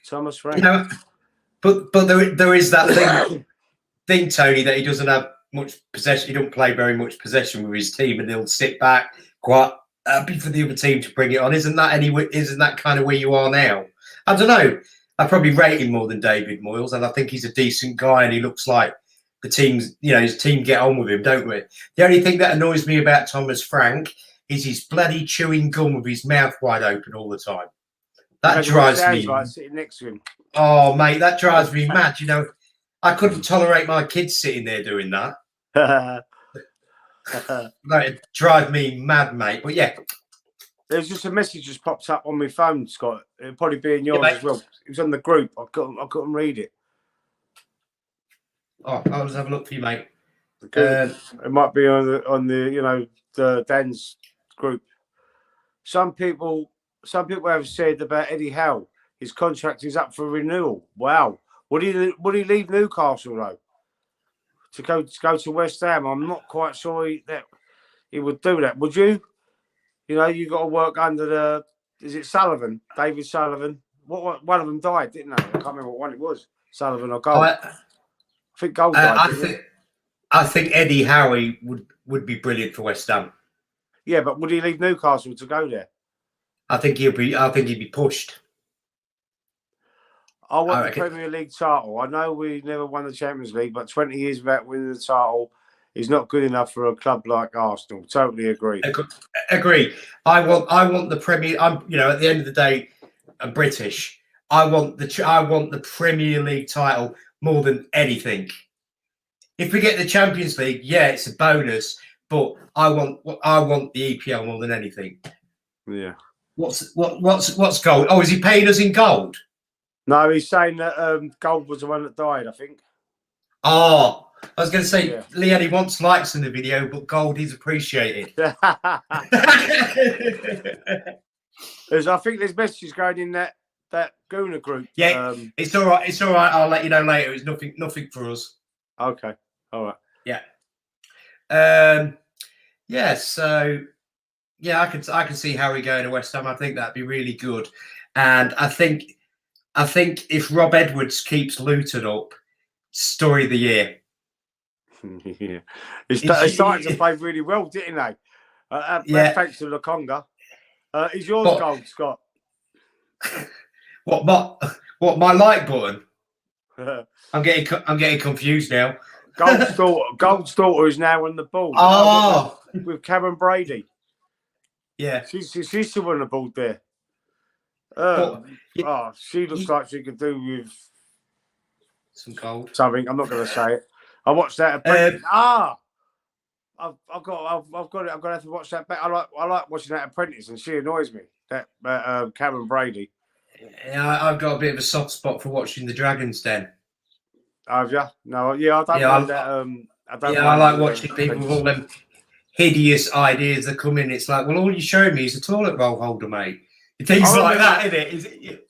Thomas Frank. But there is that thing, Tony, that he doesn't have much possession. He don't play very much possession with his team, and he'll sit back quite happy for the other team to bring it on. Isn't that kind of where you are now? I don't know. I probably rate him more than David Moyes, and I think he's a decent guy, and he looks like the team's, his team get on with him, don't we? The only thing that annoys me about Thomas Frank is his bloody chewing gum with his mouth wide open all the time. That drives me. Like sitting next to him. Oh, mate, that drives me mad. I couldn't tolerate my kids sitting there doing that. That'd drive me mad, mate. But yeah. There's just a message just popped up on my phone, Scott. It'll probably be in yours as well. It was on the group. I couldn't read it. Oh, I'll just have a look for you, mate. It might be on the Dan's group. Some people have said about Eddie Howe, his contract is up for renewal. Wow. Would he leave Newcastle though to go to West Ham? I'm not quite sure that he would do that. Would you? You got to work under is it Sullivan? David Sullivan. What one of them died, didn't they? I can't remember what one it was. Sullivan or Gold. I think Gold died. I think Eddie Howe would be brilliant for West Ham. Yeah, but would he leave Newcastle to go there? I think he'd be pushed. I want the Premier League title. I know we never won the Champions League, but 20 years without winning the title is not good enough for a club like Arsenal. Totally agree. Agree. I want the Premier. At the end of the day, I'm British. I want the Premier League title more than anything. If we get the Champions League, yeah, it's a bonus. But I want the EPL more than anything. Yeah. What's gold? Oh, is he paying us in gold? No, he's saying that gold was the one that died, I think. Oh, I was going to say, Yeah. Lee only wants likes in the video, but gold is appreciated. I think there's messages going in that Gooner group. Yeah, it's all right. It's all right. I'll let you know later. It's nothing for us. Okay. All right. Yeah. Yeah. So yeah, I can see Harry going to West Ham. I think that'd be really good, and I think if Rob Edwards keeps Luton up, story of the year. Yeah, he's starting to play really well, didn't they? Yeah. Thanks to Lokonga. Is yours gold, Scott? What my like button? I'm getting confused now. Gold's daughter is now on the board. Oh, with Karen Brady. Yeah, she's still on the board there. She looks like she could do with some gold. Something. I'm not going to say it. I watched that. I've got it. I've got to have to watch that back. I like watching that Apprentice, and she annoys me. That Karen Brady. Yeah, I've got a bit of a soft spot for watching the Dragon's Den. Have you? No, yeah, I don't mind that. I like watching people with all them hideous ideas that come in. It's like, well, all you're showing me is a toilet roll holder, mate. Things like that, isn't it?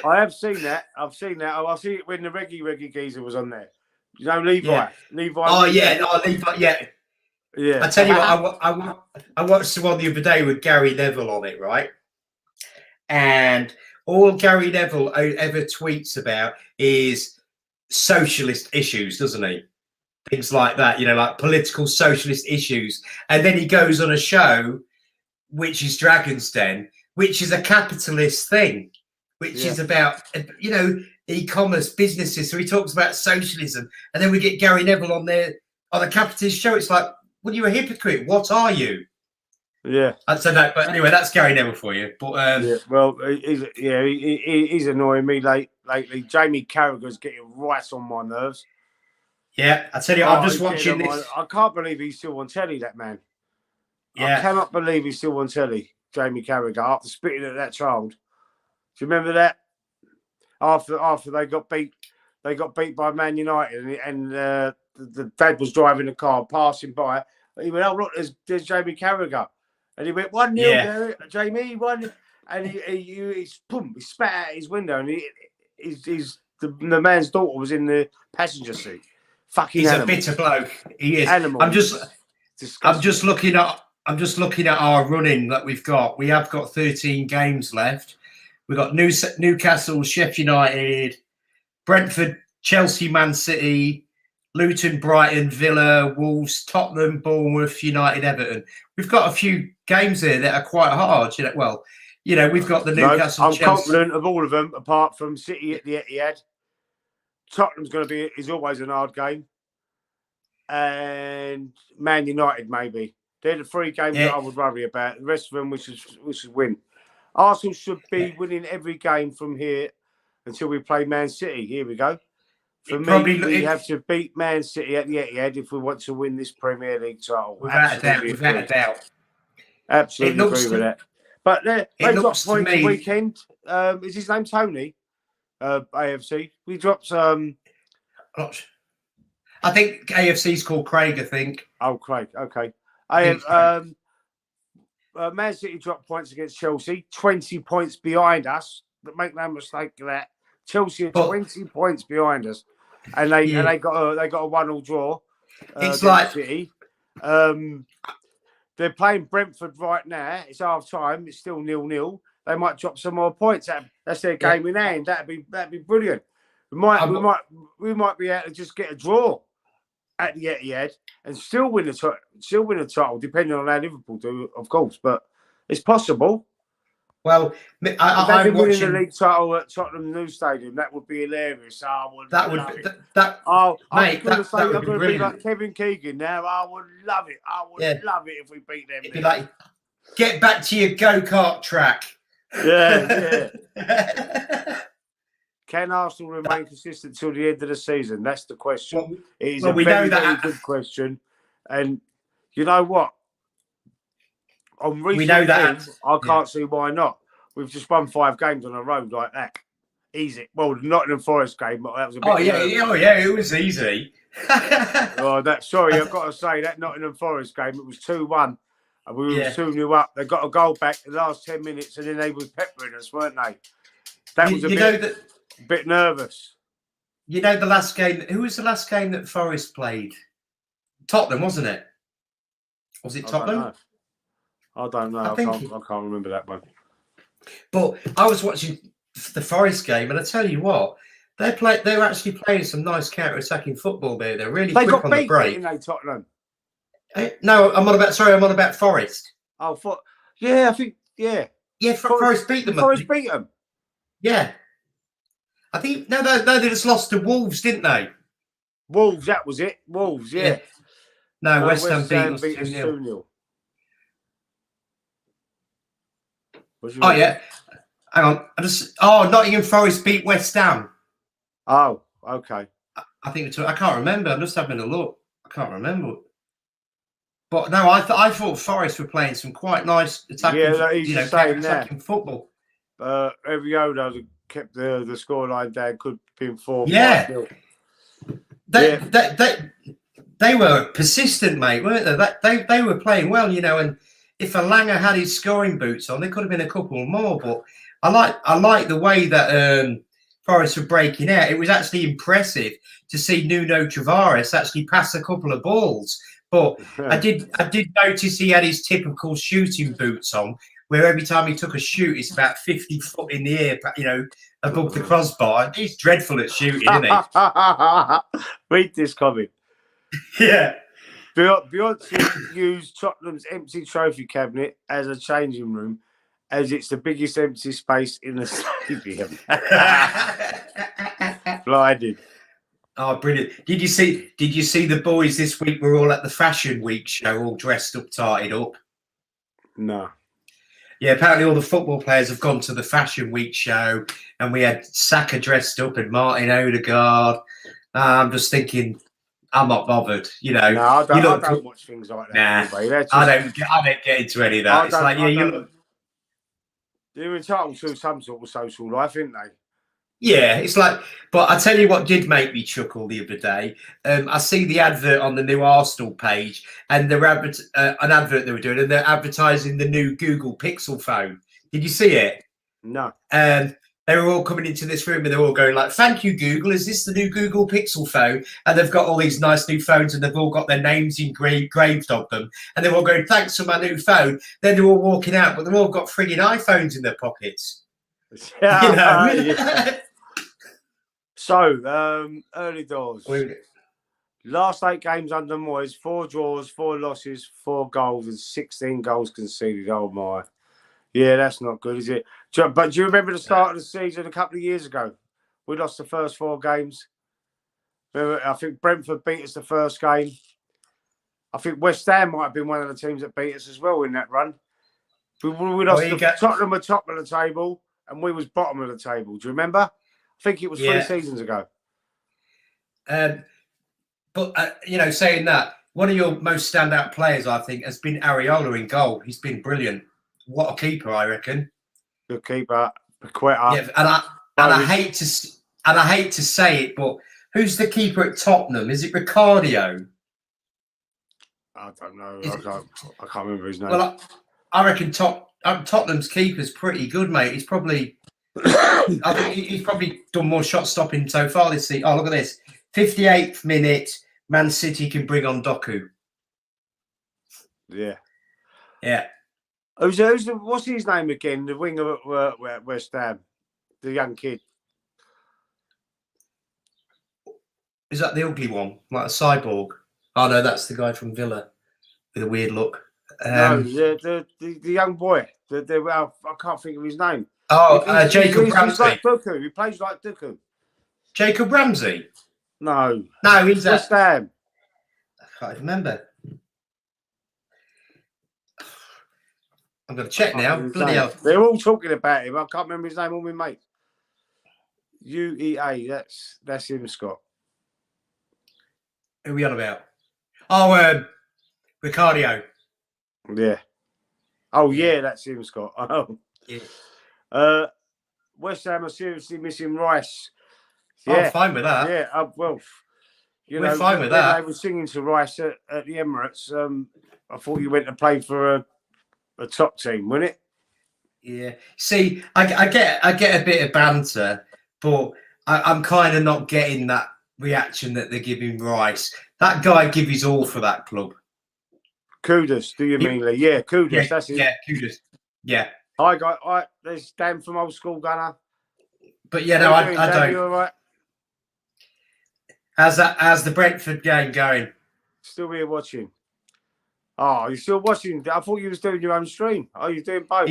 I have seen that. I've seen that. I've seen it when the Reggie geezer was on there. You know, Levi. Yeah. Levi. Oh, yeah. Oh, Levi, yeah. Yeah. I tell you what, I watched the one the other day with Gary Neville on it, right? And all Gary Neville ever tweets about is socialist issues, doesn't he? Things like that, like political socialist issues. And then he goes on a show, which is Dragon's Den, which is a capitalist thing, which is about, e-commerce businesses. So he talks about socialism. And then we get Gary Neville on there on a capitalist show. It's like, well, you're a hypocrite. What are you? Yeah. So no, but anyway, that's Gary Neville for you. But he's annoying me lately. Jamie Carragher's getting right on my nerves. Yeah, I tell you, I'm just watching this. I can't believe he's still on telly, that man. Yeah. I cannot believe he's still on telly, Jamie Carragher, after spitting at that child. Do you remember that? After they got beat by Man United, and the dad was driving the car, passing by. He went, "Oh look, there's Jamie Carragher," and he went 1-0, Jamie 1, and he spat out his window, and the man's daughter was in the passenger seat. Fucking He's animal. a bitter bloke. He is. Animal. I'm just looking at our running that we've got. We have got 13 games left. We've got Newcastle, Sheffield United, Brentford, Chelsea, Man City, Luton, Brighton, Villa, Wolves, Tottenham, Bournemouth, United, Everton. We've got a few games there that are quite hard. We've got the Newcastle. I'm Chelsea. confident of all of them, apart from City at the Etihad. Tottenham's is always an hard game, and Man United maybe. They're the three games that I would worry about. The rest of them we should win. Arsenal should be winning every game from here until we play Man City. Here we go. For me, we have to beat Man City at the Etihad if we want to win this Premier League title. Without a doubt. Absolutely agree with that. But they dropped points the weekend. Is his name Tony? AFC. We dropped. I think AFC's called Craig. I think. Oh, Craig. Okay. Man City dropped points against Chelsea. 20 points behind us. But make no mistake of that. Chelsea are 20 points behind us, and they got a 1-1 draw. It's like City. They're playing Brentford right now. It's half time. It's still 0-0. They might drop some more points. That's their game in hand. That'd be brilliant. We might be able to just get a draw at the Etihad and still win the title, depending on how Liverpool do, of course. But it's possible. Well, I'm winning the league title at Tottenham New Stadium. That would be hilarious. I'm going to be like Kevin Keegan now. I would love it. I would love it if we beat them. It'd be like, get back to your go-kart track. Yeah. Can Arsenal remain consistent till the end of the season? That's the question. It is a very good question. And you know what? On recent form, I can't see why not. We've just won 5 games on a road like that. Easy. Well, not in the Forest game, but that was a bit. Oh yeah, it was easy. Oh, sorry, I've got to say that Nottingham Forest game, it was 2-1. And we were Yeah. 2-0 up. They got a goal back the last 10 minutes, and then they was peppering us, weren't they? That was a bit nervous. You know the last game. Who was the last game that Forest played? Tottenham, wasn't it? Was it Tottenham? I don't know. I can't remember that one. But I was watching the Forest game, and I tell you what, they were actually playing some nice counter-attacking football there. They're really quick on the break. They got beat, Tottenham. No, I'm on about Forest. Oh, yeah, I think, yeah. Yeah, Forest beat them. Forest beat them. Yeah. I think, no, they just lost to Wolves, didn't they? Wolves, that was it. Wolves, yeah. No, West Ham beat us 2-0. Oh, yeah. Hang on. Nottingham Forest beat West Ham. Oh, okay. I think I can't remember. I'm just having a look. I can't remember. But no, I thought Forest were playing some quite nice attacking football. Every kept the scoreline down. Could have been 4-5. Yeah. They were persistent, mate, weren't they? They were playing well, and if Langer had his scoring boots on, there could have been a couple more. But I like the way that Forest were breaking out. It was actually impressive to see Nuno Tavares actually pass a couple of balls. But I did notice he had his typical shooting boots on, where every time he took a shoot, it's about 50 foot in the air, above the crossbar. He's dreadful at shooting, isn't he? Read this comment. Yeah. Beyonce used Tottenham's empty trophy cabinet as a changing room, as it's the biggest empty space in the stadium. Blinded. Oh, brilliant! Did you see the boys this week were all at the Fashion Week show, all dressed up, tarted up? No. Yeah, apparently all the football players have gone to the Fashion Week show, and we had Saka dressed up and Martin Odegaard. I'm just thinking, I'm not bothered. No, I don't watch things like that. Nah, anyway. I don't get into any of that. It's like, they're entitled to some sort of social life, aren't they? Yeah, it's like, but I tell you what did make me chuckle the other day. I see the advert on the new Arsenal page, and they're an advert they were doing, and they're advertising the new Google Pixel phone. Did you see it? No. They were all coming into this room, and they're all going like, "Thank you, Google. Is this the new Google Pixel phone?" And they've got all these nice new phones, and they've all got their names engraved on them, and they're all going, "Thanks for my new phone." Then they're all walking out, but they've all got frigging iPhones in their pockets. Yeah. So, early doors. Last 8 games under Moyes, 4 draws, 4 losses, 4 goals, and 16 goals conceded. Oh, my. Yeah, that's not good, is it? But do you remember the start of the season a couple of years ago? We lost the first 4 games. Remember, I think Brentford beat us the first game. I think West Ham might have been one of the teams that beat us as well in that run. We lost Tottenham at top of the table, and we was bottom of the table. Do you remember? I think it was 3 seasons ago. But saying that, one of your most standout players, I think, has been Areola in goal. He's been brilliant. What a keeper, I reckon. Good keeper, Paqueta. Yeah, and I hate to say it, but who's the keeper at Tottenham? Is it Ricardio? I don't know. I can't remember his name. Well, I reckon Tottenham's keeper's pretty good, mate. He's probably, I think he's probably done more shot stopping so far this season. Oh, look at this! 58th minute, Man City can bring on Doku. Yeah. What's his name again? The winger at West Ham, the young kid. Is that the ugly one, like a cyborg? Oh no, that's the guy from Villa with a weird look. No, the young boy. I can't think of his name. Oh, Jacob Ramsey. He's like Doku. He plays like Doku. Jacob Ramsey? No, he's West Ham. I can't remember. I'm going to check now. Bloody hell. They're all talking about him. I can't remember his name. All my mates. UEA. That's him, Scott. Who are we on about? Oh, Ricardio. Yeah. Oh, yeah, that's him, Scott. Oh. Yeah. West Ham are seriously missing Rice. Yeah. Oh, I'm fine with that. Yeah. Well, You We're know, fine with when that. they were singing to Rice at the Emirates, I thought you went to play for a top team, wasn't it? Yeah. See, I get a bit of banter, but I'm kind of not getting that reaction that they're giving Rice. That guy give his all for that club. Kudos, do you He- mean, Lee? Yeah, kudos, yeah, that's it. yeah, kudos. Yeah. There's Dan from Old School Gunner. But yeah, How no, you doing, I Dan? don't. You all right? How's the Brentford game going? Still here watching. Oh, you're still watching? I thought you was doing your own stream. Oh, you're doing both?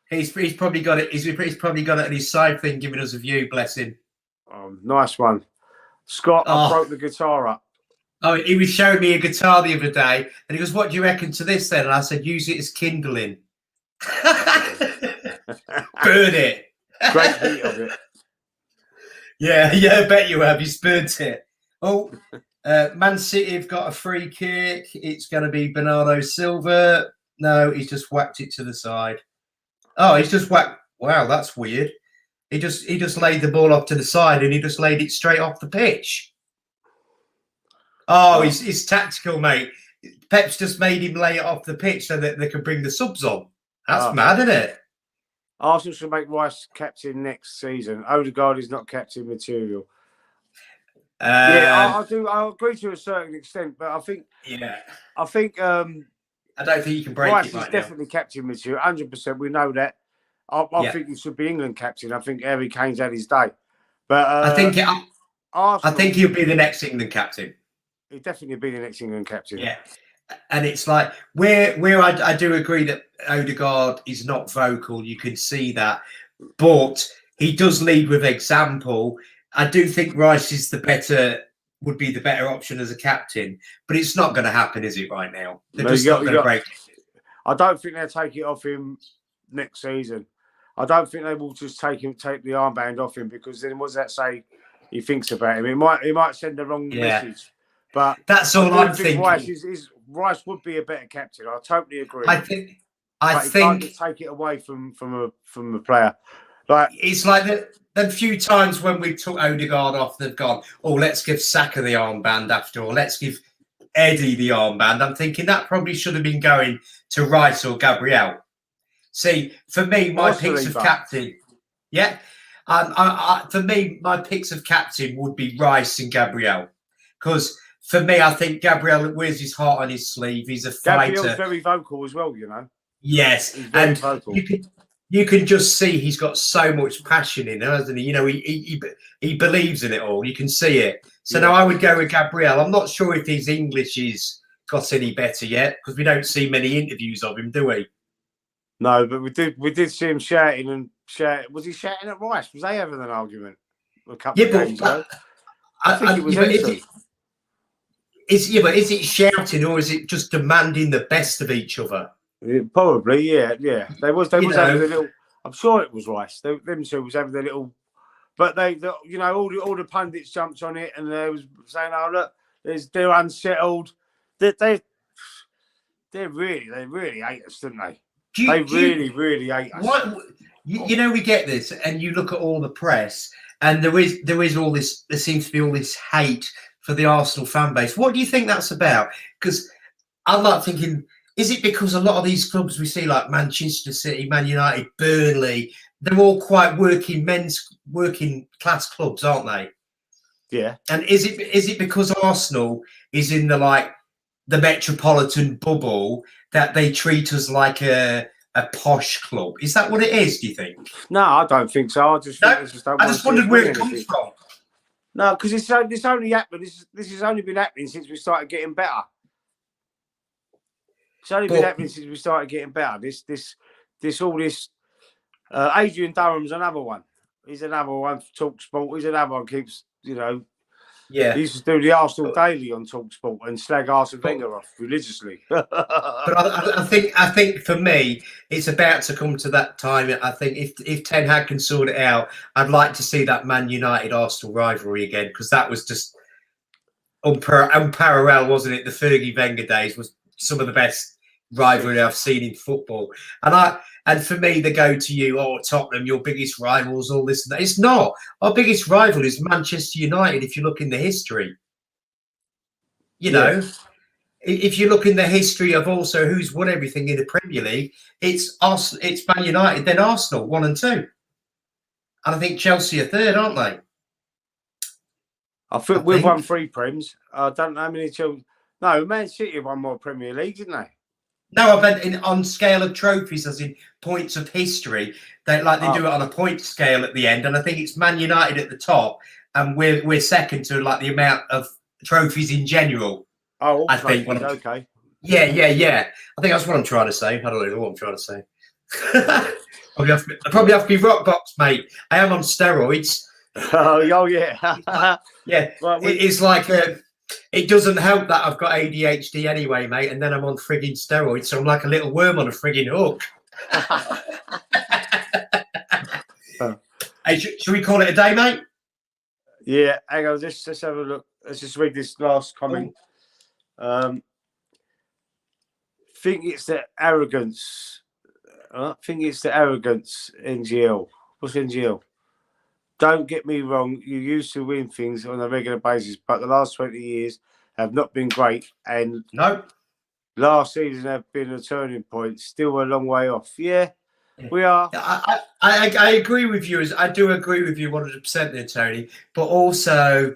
He's probably got it. He's probably got it at his side thing, giving us a view. Bless him. Oh, nice one. Scott, I broke the guitar up. Oh, he was showing me a guitar the other day, and he goes, "What do you reckon to this then?" And I said, "Use it as kindling." Burn it. Great heat of it. Yeah, I bet you have. You burnt it. Oh, Man City have got a free kick. It's going to be Bernardo Silva. No, he's just whacked it to the side. Oh, he's just whacked. Wow, that's weird. He just laid the ball off to the side, and he just laid it straight off the pitch. Oh, he's tactical, mate. Pep's just made him lay it off the pitch so that they can bring the subs on. That's mad, isn't it? Arsenal should make Rice captain next season. Odegaard is not captain material. Yeah, I do. I agree to a certain extent, but I think. I don't think you can break Rice it right is definitely captain material. 100%. We know that. I think he should be England captain. I think Harry Kane's had his day, but I think Arsenal, he'll be the next England captain. He'll definitely be the next England captain. Yeah. And it's like where I do agree that Odegaard is not vocal. You can see that, but he does lead with example. I do think Rice would be the better option as a captain, but it's not going to happen, is it? Right now, they're just not going to break. I don't think they'll take it off him next season. I don't think they will just take the armband off him, because then what does that say? He thinks about him. He might send the wrong message. But that's all I'm thinking. Rice would be a better captain. I totally agree. I think can't take it away from a player. Like, it's like the few times when we took Odegaard off, they've gone, "Oh, let's give Saka the armband after all. Let's give Eddie the armband." I'm thinking that probably should have been going to Rice or Gabriel. See, for me, my picks of captain, for me, my picks of captain would be Rice and Gabriel, because for me, I think Gabriel wears his heart on his sleeve. He's a fighter. Gabriel's very vocal as well, you know. Yes, and vocal. You can just see he's got so much passion in him, hasn't he? You know, he believes in it all. You can see it. So now I would go with Gabriel. I'm not sure if his English is got any better yet, because we don't see many interviews of him, do we? No, but we did see him shouting and shouting. Was he shouting at Rice? Was they having an argument a couple of games ago? I think it was. But is it shouting, or is it just demanding the best of each other? Probably, yeah. They was having a little. I'm sure it was Rice. Them two was having a little, but all the pundits jumped on it, and they was saying, "Oh look, they're unsettled." They really hate us, don't they? They really hate us. What, we get this, and you look at all the press, and there is all this. There seems to be all this hate for the Arsenal fan base. What do you think that's about? Because I'm not thinking. Is it because a lot of these clubs we see, like Manchester City, Man United, Burnley, they're all quite working class clubs, aren't they? Yeah. And is it because Arsenal is in the metropolitan bubble that they treat us like a posh club? Is that what it is, do you think? No, I don't think so. I just wondered where it comes from. No, because this only happened. This has only been happening since we started getting better. It's only been happening since we started getting better. Adrian Durham's another one. He's another one for Talk Sport. He's another one keeps, He used to do the Arsenal Daily on Talk Sport and slag Arsene Wenger off religiously. But I think for me, it's about to come to that time. I think if Ten Hag can sort it out, I'd like to see that Man United Arsenal rivalry again, because that was just unparalleled, wasn't it? The Fergie Wenger days was some of the best rivalry I've seen in football. And for me, they go to you, "Oh, Tottenham, your biggest rivals, all this and that." It's not. Our biggest rival is Manchester United, if you look in the history. You know, if you look in the history of also who's won everything in the Premier League, it's Man United, then Arsenal 1 and 2, and I think Chelsea are third, aren't they? I think we've won 3 Prems. I don't know how many Chelsea. No, Man City have won more Premier League, didn't they? No, I meant on scale of trophies, as in points of history. They do it on a point scale at the end, and I think it's Man United at the top, and we're second to like the amount of trophies in general. Oh, I think. Okay. Yeah. I think that's what I'm trying to say. I don't know what I'm trying to say. I probably have to be rock box, mate. I am on steroids. Oh yeah. Yeah. Well, it's like it doesn't help that I've got ADHD anyway, mate, and then I'm on frigging steroids, so I'm like a little worm on a frigging hook. Hey, should we call it a day, mate? Yeah, hang on, let's have a look. Let's just read this last comment. Think it's the arrogance. Think it's the arrogance, NGL. What's NGL? Don't get me wrong, you used to win things on a regular basis, but the last 20 years have not been great. And last season have been a turning point. Still a long way off. Yeah, we are. I agree with you. I do agree with you 100% there, Tony. But also,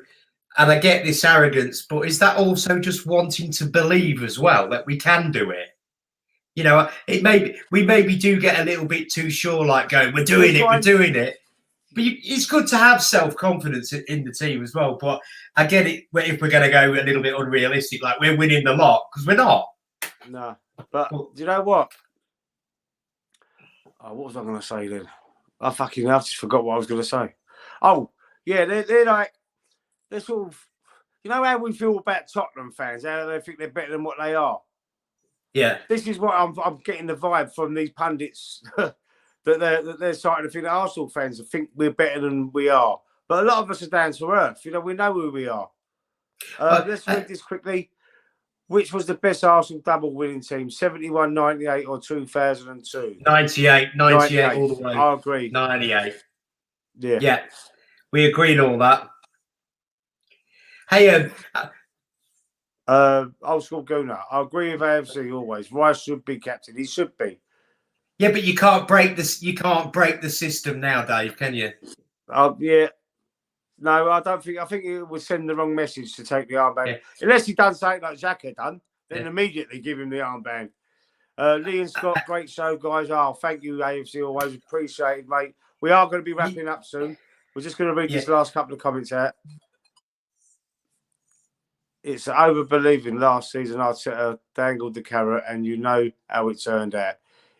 and I get this arrogance, but is that also just wanting to believe as well that we can do it? You know, we maybe do get a little bit too sure, like going, we're doing it. But it's good to have self-confidence in the team as well. But I get it if we're going to go a little bit unrealistic, like we're winning the lot, because we're not. No. But do you know what? Oh, what was I going to say then? I just forgot what I was going to say. Oh, yeah, they're like, they're sort of, you know how we feel about Tottenham fans, how they think they're better than what they are? Yeah. This is what I'm getting the vibe from these pundits. that they're starting to think that Arsenal fans think we're better than we are. But a lot of us are down to earth. You know, we know who we are. Let's read this quickly. Which was the best Arsenal double winning team? 71, 98 or 2002? 98 all the way. I agree. 98. Yeah. Yeah. We agreed on all that. Hey, old school Gooner. I agree with AFC always. Rice should be captain. He should be. Yeah, but you can't break this. You can't break the system now, Dave, can you? Yeah. No, I don't think. I think it would send the wrong message to take the armband. Yeah. Unless he done something like Xhaka done, then immediately give him the armband. Lee and Scott, great show, guys. Oh, thank you, AFC. Always appreciated, mate. We are going to be wrapping up soon. We're just going to read this last couple of comments out. It's over-believing last season. I dangled the carrot, and you know how it turned out.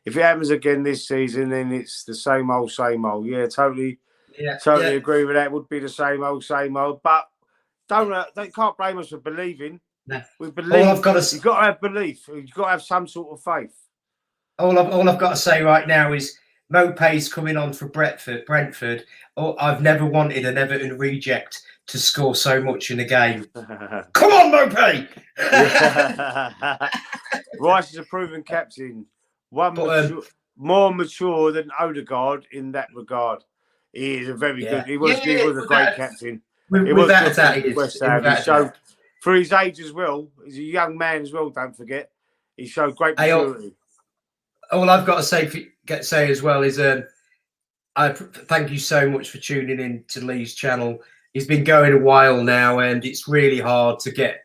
If it happens again this season, then it's the same old, same old. Yeah, totally agree with that. It would be the same old, but they can't blame us for believing. No. We believe. You've got to have belief. You've got to have some sort of faith. All I've got to say right now is Mopé's coming on for Brentford. Oh, I've never wanted an Everton reject to score so much in a game. Come on, Mopé! Rice is a proven captain. More mature than Odegaard in that regard. He is a very good. He was a great captain. Without that, for his age as well, he's a young man as well. Don't forget, he showed great maturity. All I've got to say as well is, I thank you so much for tuning in to Lee's channel. He's been going a while now, and it's really hard to get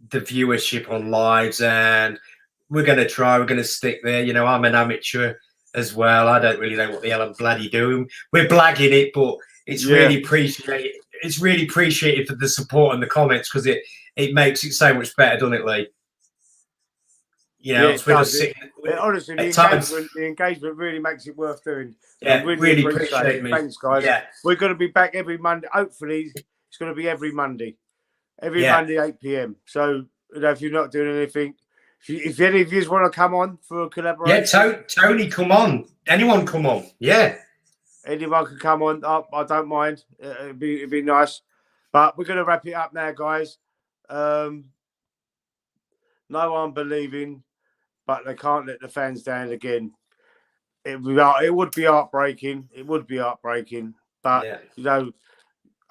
the viewership on lives. And we're going to try. We're going to stick there. You know, I'm an amateur as well. I don't really know what the hell I'm bloody doing. We're blagging it, but it's really appreciated. It's really appreciated for the support and the comments, because it makes it so much better, doesn't it, Lee? You know, honestly, the engagement really makes it worth doing. Yeah, I really appreciate it. Thanks, guys. Yeah. We're going to be back every Monday. Hopefully, it's going to be every Monday. Monday, 8 p.m. So, you know, if you're not doing anything, if any of you want to come on for a collaboration. Yeah, Tony, come on. Anyone come on. Yeah. Anyone can come on. I don't mind. It'd be nice. But we're going to wrap it up now, guys. No one believing, but they can't let the fans down again. It would be heartbreaking. It would be heartbreaking. But, you know,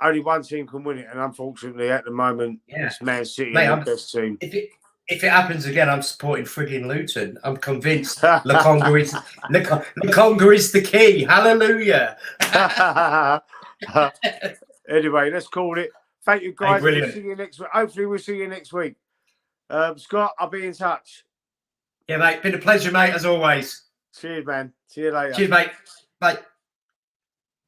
only one team can win it, and unfortunately, at the moment, it's Man City, Mate, the best team. If it happens again, I'm supporting frigging Luton. I'm convinced Lokonga is the key. Hallelujah. Anyway, let's call it. Thank you, guys. Hey, brilliant. We'll see you next week. Hopefully, we'll see you next week. Scott, I'll be in touch. Yeah, mate. Been a pleasure, mate, as always. Cheers, man. See you later. Cheers, mate. Bye.